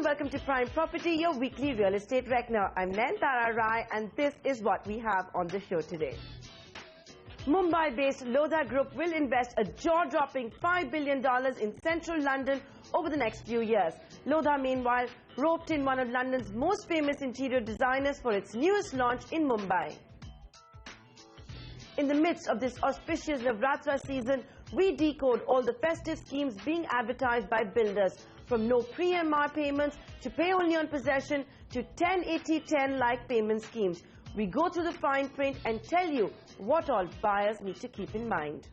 welcome to Prime Property, your weekly real estate reckoner. I'm Nayantara Rai and this is what we have on the show today. Mumbai-based Lodha Group will invest a jaw-dropping $5 billion in central London over the next few years. Lodha, meanwhile, roped in one of London's most famous interior designers for its newest launch in Mumbai. In the midst of this auspicious Navratra season, we decode all the festive schemes being advertised by builders, from no pre-MR payments to pay only on possession to 10-80-10-like payment schemes. We go through the fine print and tell you what all buyers need to keep in mind.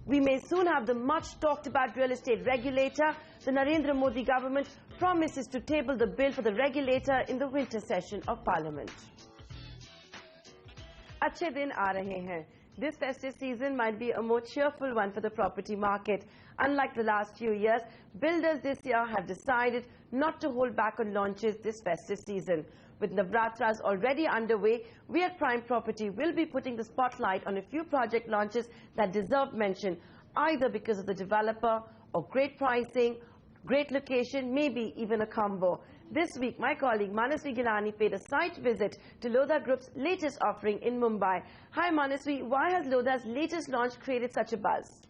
We may soon have the much talked about real estate regulator. The Narendra Modi government promises to table the bill for the regulator in the winter session of Parliament. Achhe din aa rahe hain. This festive season might be a more cheerful one for the property market. Unlike the last few years, builders this year have decided not to hold back on launches this festive season. With Navratras already underway, we at Prime Property will be putting the spotlight on a few project launches that deserve mention, either because of the developer or great pricing, great location, maybe even a combo. This week, my colleague Manasvi Gilani paid a site visit to Lodha Group's latest offering in Mumbai. Hi Manasvi, why has Lodha's latest launch created such a buzz?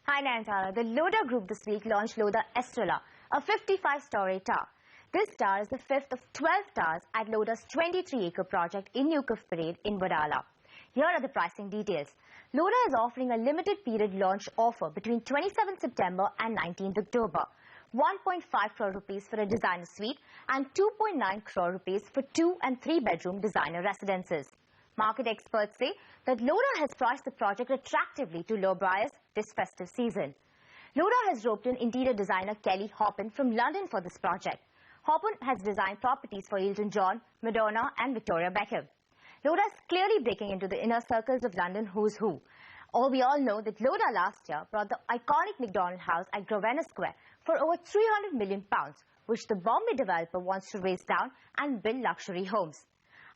Hi Nayantara, the Lodha Group this week launched Lodha Estrella, a 55-story tower. This tower is the fifth of 12 towers at Lodha's 23-acre project in Newcomb Parade in Wadala. Here are the pricing details. Lodha is offering a limited period launch offer between 27 September and 19th October. 1.5 crore rupees for a designer suite and 2.9 crore rupees for 2- and 3-bedroom designer residences. Market experts say that Lodha has priced the project attractively to low buyers this festive season. Lodha has roped in interior designer Kelly Hoppen from London for this project. Hoppen has designed properties for Elton John, Madonna and Victoria Beckham. Lodha is clearly breaking into the inner circles of London who's who. We all know that Lodha last year brought the iconic McDonald house at Grosvenor Square for over £300 million, which the Bombay developer wants to raise down and build luxury homes.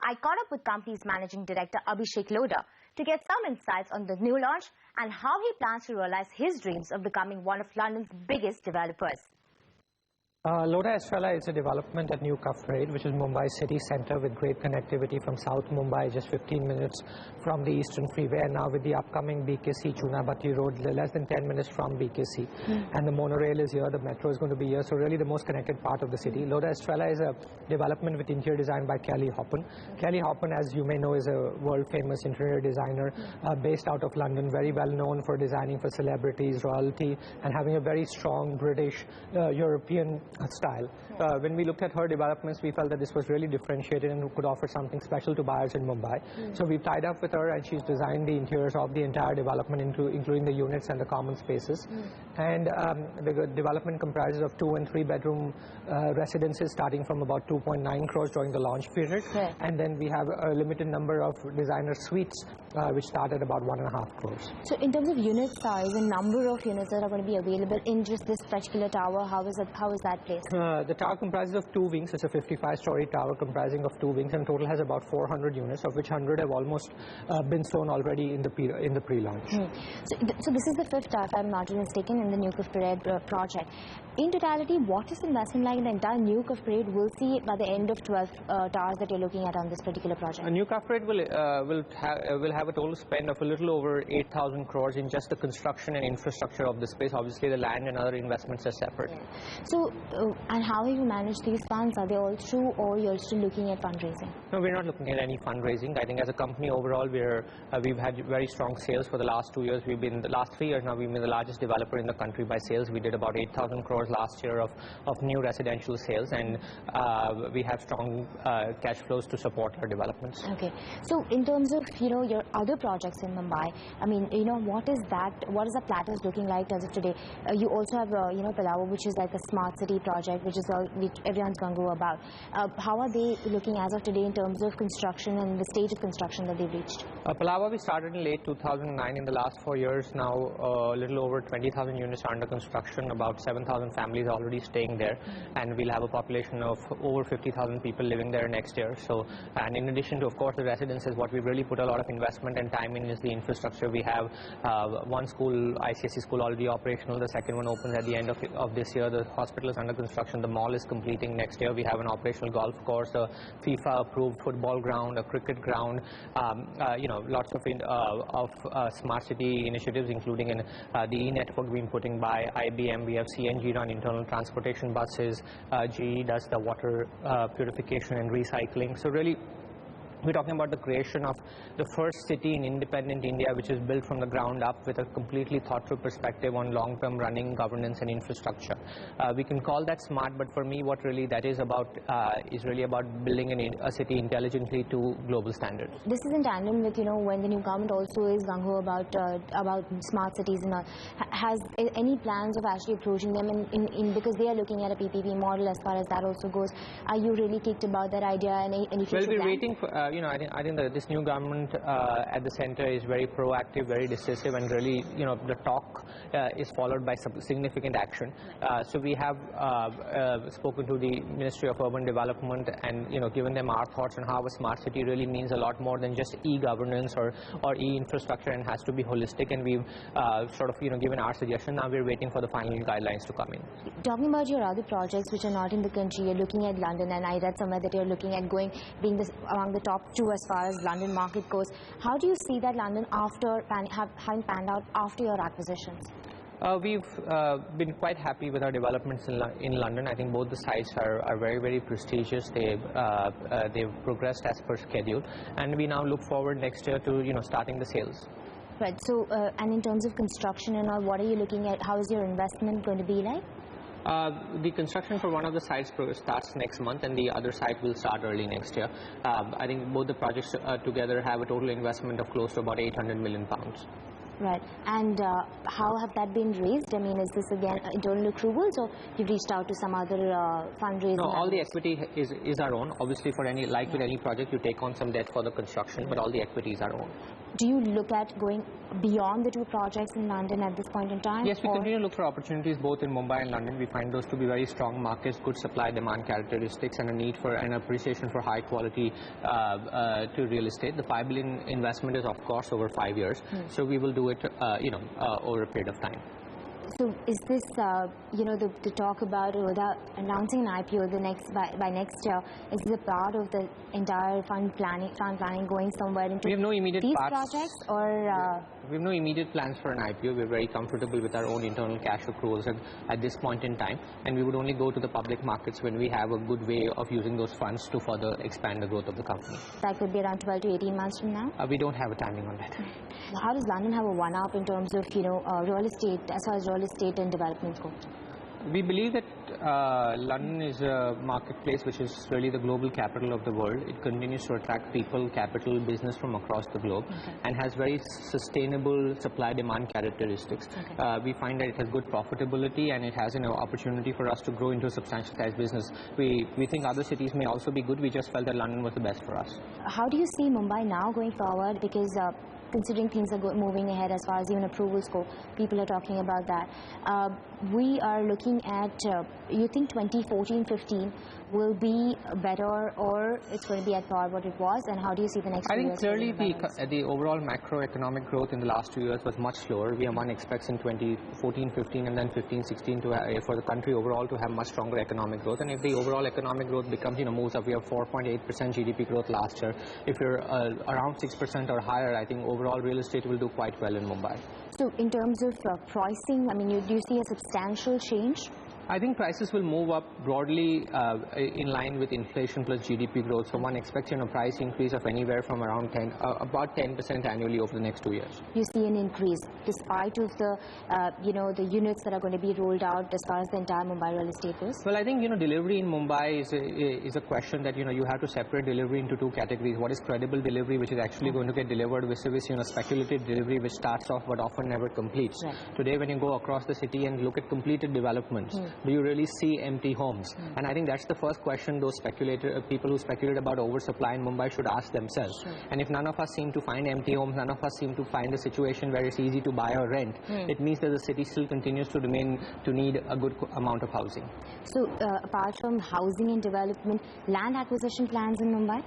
I caught up with company's managing director Abhishek Lodha to get some insights on the new launch and how he plans to realize his dreams of becoming one of London's biggest developers. Lodha Estrella is a development at Newcomb Parade, which is Mumbai city centre with great connectivity from South Mumbai, just 15 minutes from the Eastern Freeway, and now with the upcoming BKC Chunabati Road, less than 10 minutes from BKC. And the monorail is here, the metro is going to be here, so really the most connected part of the city. Lodha Estrella is a development with interior design by Kelly Hoppen. Kelly Hoppen, as you may know, is a world-famous interior designer based out of London, very well known for designing for celebrities, royalty, and having a very strong British, European style. When we looked at her developments, we felt that this was really differentiated and could offer something special to buyers in Mumbai. So we've tied up with her and she's designed the interiors of the entire development, including the units and the common spaces. And the development comprises of 2- and 3-bedroom residences starting from about 2.9 crores during the launch period. And then we have a limited number of designer suites which start at about 1.5 crores. So in terms of unit size and number of units that are going to be available in just this particular tower, how is that placed? The tower comprises of 2 wings. It's a 55-story tower comprising of 2 wings, and total has about 400 units, of which 100 have almost been sold already in the pre-launch. So this is the fifth tower, if I'm not mistaken, in the Newcomb Parade project. In totality, what is the investment like in the entire Newcomb Parade? We'll see by the end of 12 towers that you're looking at on this particular project. Newcomb Parade will have a total spend of a little over 8,000 crores in just the construction and infrastructure of the space. Obviously, the land and other investments are separate. So, and how have you managed these funds? Are they all through, or you're still looking at fundraising? No, we're not looking at any fundraising. I think as a company overall, we've had very strong sales for the last 2 years. The last 3 years now, we've been the largest developer in the country by sales. We did about 8,000 crores last year of new residential sales, and we have strong cash flows to support our developments. Okay. So in terms of, your other projects in Mumbai, I mean, what is the plateaus looking like as of today? You also have, Palava, which is like a smart city project, which everyone's going to go about. How are they looking as of today in terms of construction and the stage of construction that they've reached? Palava, we started in late 2009. In the last 4 years now, a little over 20,000 units are under construction, about 7,000 families already staying there, and we'll have a population of over 50,000 people living there next year. So, and in addition to, of course, the residences, what we've really put a lot of investment and time in is the infrastructure. We have one school, ICSE school, already operational. The second one opens at the end of this year. The hospital is under under construction. The mall is completing next year. We have an operational golf course, a FIFA-approved football ground, a cricket ground, lots of smart city initiatives, including in the e-network being putting by IBM. We have CNG run internal transportation buses. GE does the water purification and recycling. So really, we're talking about the creation of the first city in independent India, which is built from the ground up with a completely thought-through perspective on long-term running, governance and infrastructure. We can call that smart, but for me what really that is really about building a city intelligently to global standards. This is in tandem with, when the new government also is gung-ho about smart cities and all. Has any plans of actually approaching them because they are looking at a PPP model as far as that also goes? Are you really kicked about that idea and any future plans? Well, we're waiting for I think that this new government at the center is very proactive, very decisive, and really, the talk is followed by some significant action. So we have spoken to the Ministry of Urban Development and, given them our thoughts on how a smart city really means a lot more than just e-governance or e-infrastructure, and has to be holistic. And we've given our suggestion. Now we're waiting for the final guidelines to come in. Talking about your other projects which are not in the country, you're looking at London, and I read somewhere that you're looking at being among the top 2 as far as London market goes. How do you see that London after having panned out after your acquisitions? We've been quite happy with our developments in London. I think both the sites are very, very prestigious. They've progressed as per schedule, and we now look forward next year to starting the sales. Right. So, and in terms of construction and all, what are you looking at? How is your investment going to be like? The construction for one of the sites starts next month, and the other site will start early next year. I think both the projects together have a total investment of close to about £800 million. Right. And how have that been raised? I mean, is this again internal accruals, or you've reached out to some other fundraising? No, all the equity is our own. Obviously, with any project, you take on some debt for the construction, but all the equity is our own. Do you look at going beyond the 2 projects in London at this point in time? Yes, we continue to look for opportunities both in Mumbai and London. We find those to be very strong markets, good supply-demand characteristics, and a need for an appreciation for high quality to real estate. The $5 billion investment is, of course, over 5 years, so we will do it, over a period of time. So is this, the talk about announcing an IPO by next year, is this a part of the entire fund planning going somewhere into these projects, or? We have no immediate plans for an IPO. We're very comfortable with our own internal cash accruals at this point in time, and we would only go to the public markets when we have a good way of using those funds to further expand the growth of the company. That could be around 12 to 18 months from now? We don't have a timing on that. How does London have a one-up in terms of, real estate, as far as real estate and development go? We believe that London is a marketplace which is really the global capital of the world. It continues to attract people, capital, business from across the globe, and has very sustainable supply-demand characteristics. We find that it has good profitability, and it has an opportunity for us to grow into a substantial size business. We think other cities may also be good. We just felt that London was the best for us. How do you see Mumbai now going forward? Because considering things are moving ahead as far as even approvals go, people are talking about that. We are looking at, you think 2014-15 will be better, or it's going to be at par what it was, and how do you see the next 2 years? I think clearly the overall macroeconomic growth in the last 2 years was much slower. One expects in 2014-15 and then 15-16 for the country overall to have much stronger economic growth. And if the overall economic growth becomes, moves up, we have 4.8% GDP growth last year. If you're around 6% or higher, I think overall real estate will do quite well in Mumbai. So in terms of pricing, I mean, do you see a substantial change? I think prices will move up broadly in line with inflation plus GDP growth. So one expects a price increase of anywhere from around about 10% annually over the next 2 years. You see an increase despite of the the units that are going to be rolled out as far as the entire Mumbai real estate goes? Well, I think delivery in Mumbai is a question that you have to separate delivery into 2 categories. What is credible delivery, which is actually going to get delivered, versus speculative delivery, which starts off but often never completes. Right. Today, when you go across the city and look at completed developments, do you really see empty homes? And I think that's the first question those people who speculate about oversupply in Mumbai should ask themselves. And if none of us seem to find empty homes, none of us seem to find a situation where it's easy to buy or rent, it means that the city still continues to need a good amount of housing. So apart from housing and development, land acquisition plans in Mumbai?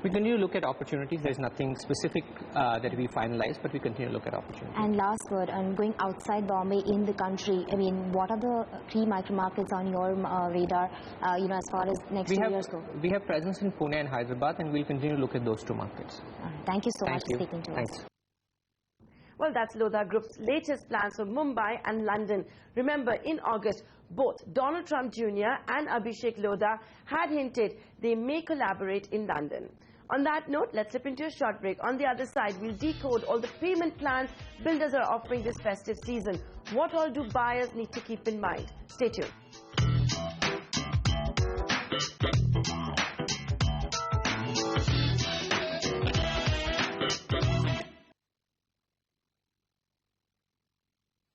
We continue to look at opportunities. There's nothing specific that we finalized, but we continue to look at opportunities. And last word, on going outside Bombay in the country, I mean, what are the key micro markets on your radar, as far as next 2 years go? We have presence in Pune and Hyderabad, and we'll continue to look at those two markets. Thank you so much for speaking to Thanks. us. Well, that's Lodha Group's latest plans for Mumbai and London. Remember, in August, both Donald Trump Jr. and Abhishek Lodha had hinted they may collaborate in London. On that note, let's slip into a short break. On the other side, we'll decode all the payment plans builders are offering this festive season. What all do buyers need to keep in mind? Stay tuned.